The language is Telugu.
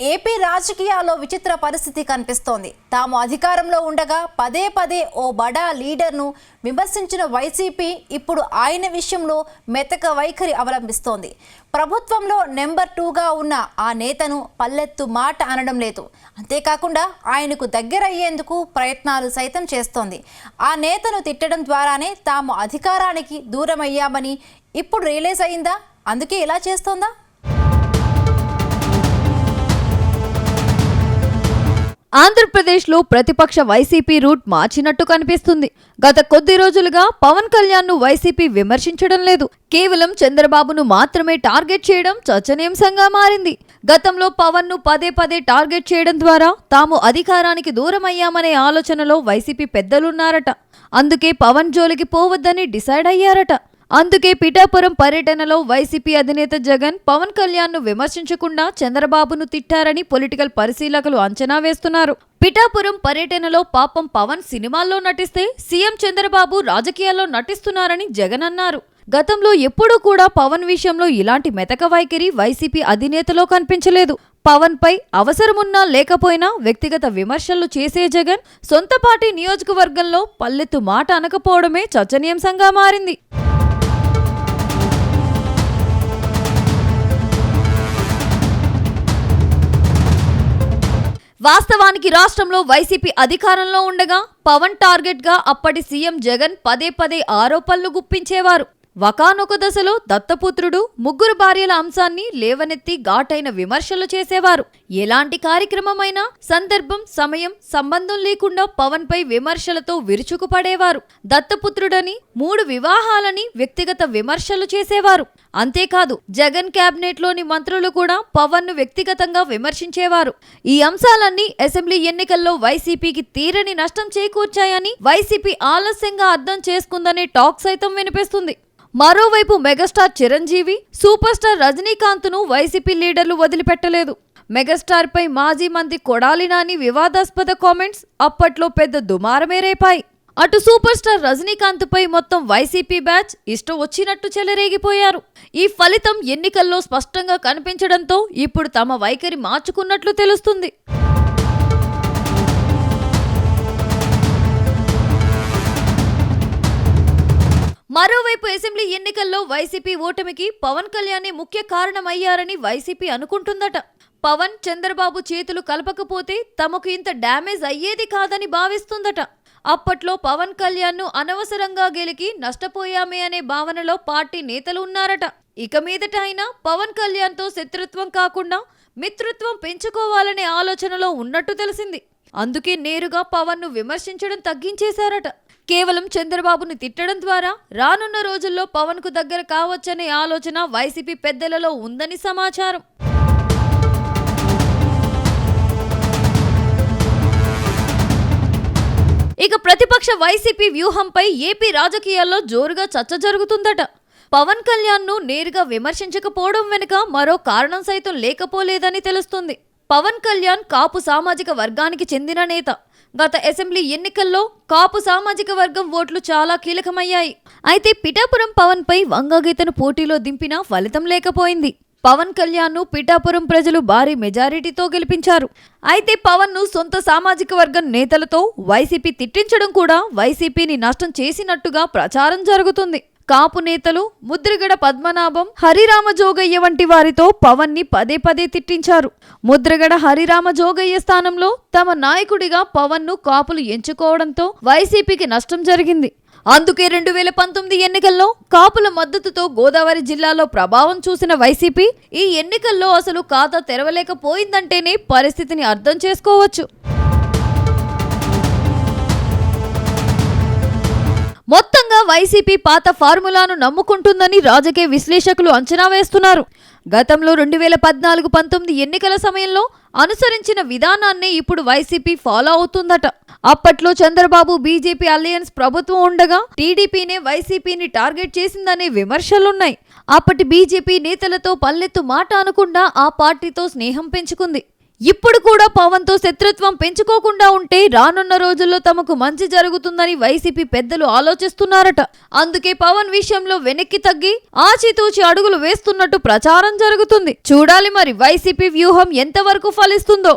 ఏపీ రాజకీయాల్లో విచిత్ర పరిస్థితి కనిపిస్తోంది. తాము అధికారంలో ఉండగా పదే పదే ఓ బడా లీడర్ను విమర్శించిన వైసీపీ ఇప్పుడు ఆయన విషయంలో మెతక వైఖరి అవలంబిస్తోంది. ప్రభుత్వంలో నెంబర్ 2గా ఉన్న ఆ నేతను పల్లెత్తు మాట అనడం లేదు. అంతేకాకుండా ఆయనకు దగ్గరయ్యేందుకు ప్రయత్నాలు సైతం చేస్తోంది. ఆ నేతను తిట్టడం ద్వారానే తాము అధికారానికి దూరమయ్యామని ఇప్పుడు రియలైజ్ అయిందా? అందుకే ఇలా చేస్తోందా? ఆంధ్రప్రదేశ్లో ప్రతిపక్ష వైసీపీ రూట్ మార్చినట్టు కనిపిస్తుంది. గత కొద్ది రోజులుగా పవన్ కళ్యాణ్ను వైసీపీ విమర్శించడం లేదు. కేవలం చంద్రబాబును మాత్రమే టార్గెట్ చేయడం చర్చనీయాంశంగా మారింది. గతంలో పవన్ను పదే పదే టార్గెట్ చేయడం ద్వారా తాము అధికారానికి దూరమయ్యామనే ఆలోచనలో వైసీపీ పెద్దలున్నారట. అందుకే పవన్ జోలికి పోవద్దని డిసైడ్ అయ్యారట. అందుకే పిఠాపురం పర్యటనలో వైసీపీ అధినేత జగన్ పవన్ కళ్యాణ్ను విమర్శించకుండా చంద్రబాబును తిట్టారని పొలిటికల్ పరిశీలకులు అంచనా వేస్తున్నారు. పిఠాపురం పర్యటనలో పాపం పవన్ సినిమాల్లో నటిస్తే సీఎం చంద్రబాబు రాజకీయాల్లో నటిస్తున్నారని జగన్ అన్నారు. గతంలో ఎప్పుడూ కూడా పవన్ విషయంలో ఇలాంటి మెతక వైఖరి వైసీపీ అధినేతలో కనిపించలేదు. పవన్ పై అవసరమున్నా లేకపోయినా వ్యక్తిగత విమర్శలు చేసే జగన్ సొంత పార్టీ నియోజకవర్గంలో పల్లెత్తు మాట అనకపోవడమే చర్చనీయాంశంగా మారింది. వాస్తవానికి రాష్ట్రంలో వైసీపీ అధికారంలో ఉండగా పవన్ టార్గెట్గా అప్పటి సీఎం జగన్ పదే పదే ఆరోపణలు గుప్పించేవారు. ఒకానొక దశలో దత్తపుత్రుడు, ముగ్గురు భార్యల అంశాన్ని లేవనెత్తి ఘాటైన విమర్శలు చేసేవారు. ఎలాంటి కార్యక్రమమైనా సందర్భం, సమయం, సంబంధం లేకుండా పవన్ పై విమర్శలతో విరుచుకుపడేవారు. దత్తపుత్రుడని, 3 వివాహాలని వ్యక్తిగత విమర్శలు చేసేవారు. అంతేకాదు జగన్ క్యాబినెట్ లోని మంత్రులు కూడా పవన్ ను వ్యక్తిగతంగా విమర్శించేవారు. ఈ అంశాలన్నీ అసెంబ్లీ ఎన్నికల్లో వైసీపీకి తీరని నష్టం చేకూర్చాయని వైసీపీ ఆలస్యంగా అర్థం చేసుకుందనే టాక్ సైతం వినిపిస్తుంది. మరోవైపు megastar Chiranjeevi, super star Rajinikanth ను వైసీపీ లీడర్లు వదిలిపెట్టలేదు. మెగాస్టార్ పై మాజీ మంత్రి కొడాలి నాని వివాదాస్పద కామెంట్స్ అప్పట్లో పెద్ద దుమారమే రేపాయి. అటు సూపర్ స్టార్ రజనీకాంత్ పై మొత్తం వైసీపీ బ్యాచ్ ఇష్టం వచ్చినట్టు చెలరేగిపోయారు. ఈ ఫలితం ఎన్నికల్లో స్పష్టంగా కనిపించడంతో ఇప్పుడు తమ వైఖరి మార్చుకున్నట్లు తెలుస్తుంది. మరోవైపు అసెంబ్లీ ఎన్నికల్లో వైసీపీ ఓటమికి పవన్ కళ్యాణ్ ముఖ్య కారణమయ్యారని వైసీపీ అనుకుంటుందట. పవన్, చంద్రబాబు చేతులు కలపకపోతే తమకు ఇంత డ్యామేజ్ అయ్యేది కాదని భావిస్తుందట. అప్పట్లో పవన్ కళ్యాణ్ను అనవసరంగా గెలికి నష్టపోయామే అనే భావనలో పార్టీ నేతలు ఉన్నారట. ఇక మీదట అయినా పవన్ కళ్యాణ్తో శత్రుత్వం కాకుండా మిత్రత్వం పెంచుకోవాలనే ఆలోచనలో ఉన్నట్టు తెలిసింది. అందుకే నేరుగా పవన్ను విమర్శించడం తగ్గించేశారట. కేవలం చంద్రబాబుని తిట్టడం ద్వారా రానున్న రోజుల్లో పవన్ కు దగ్గర కావచ్చనే ఆలోచన వైసీపీ పెద్దలలో ఉందని సమాచారం. ఇక ప్రతిపక్ష వైసీపీ వ్యూహంపై ఏపీ రాజకీయాల్లో జోరుగా చర్చ జరుగుతుందట. పవన్ కళ్యాణ్ ను నేరుగా విమర్శించకపోవడం వెనుక మరో కారణం సైతం లేకపోలేదని తెలుస్తుంది. పవన్ కళ్యాణ్ కాపు సామాజిక వర్గానికి చెందిన నేత. గత అసెంబ్లీ ఎన్నికల్లో కాపు సామాజిక వర్గం ఓట్లు చాలా కీలకమయ్యాయి. అయితే పిఠాపురం పవన్ పై వంగగీతను పోటీలో దింపినా ఫలితం లేకపోయింది. పవన్ కళ్యాణ్ ను పిఠాపురం ప్రజలు భారీ మెజారిటీతో గెలిపించారు. అయితే పవన్ ను సొంత సామాజిక వర్గం నేతలతో వైసీపీ తిట్టించడం కూడా వైసీపీని నష్టం చేసినట్టుగా ప్రచారం జరుగుతుంది. కాపు నేతలు ముద్రగడ పద్మనాభం, హరిరామ జోగయ్య వంటి వారితో పవన్ ని పదే పదే తిట్టించారు. ముద్రగడ హరిరామ జోగయ్య స్థానంలో తమ నాయకుడిగా పవన్ ను కాపులు ఎంచుకోవడంతో వైసీపీకి నష్టం జరిగింది. అందుకే 2019 ఎన్నికల్లో కాపుల మద్దతుతో గోదావరి జిల్లాలో ప్రభావం చూసిన వైసీపీ ఈ ఎన్నికల్లో అసలు ఖాతా తెరవలేకపోయిందంటేనే పరిస్థితిని అర్థం చేసుకోవచ్చు. మొత్తంగా వైసీపీ పాత ఫార్ములాను నమ్ముకుంటుందని రాజకీయ విశ్లేషకులు అంచనా వేస్తున్నారు. గతంలో 2014-19 ఎన్నికల సమయంలో అనుసరించిన విధానాన్నే ఇప్పుడు వైసీపీ ఫాలో అవుతుందట. అప్పట్లో చంద్రబాబు బీజేపీ అలయన్స్ ప్రభుత్వం ఉండగా టీడీపీనే వైసీపీని టార్గెట్ చేసిందనే విమర్శలున్నాయి. అప్పటి బీజేపీ నేతలతో పల్లెత్తు మాట అనకుండా ఆ పార్టీతో స్నేహం పెంచుకుంది. ఇప్పుడు కూడా పవన్ తో శత్రుత్వం పెంచుకోకుండా ఉంటే రానున్న రోజుల్లో తమకు మంచి జరుగుతుందని వైసీపీ పెద్దలు ఆలోచిస్తున్నారట. అందుకే పవన్ విషయంలో వెనక్కి తగ్గి ఆచితూచి అడుగులు వేస్తున్నట్టు ప్రచారం జరుగుతుంది. చూడాలి మరి వైసీపీ వ్యూహం ఎంతవరకు ఫలిస్తుందో.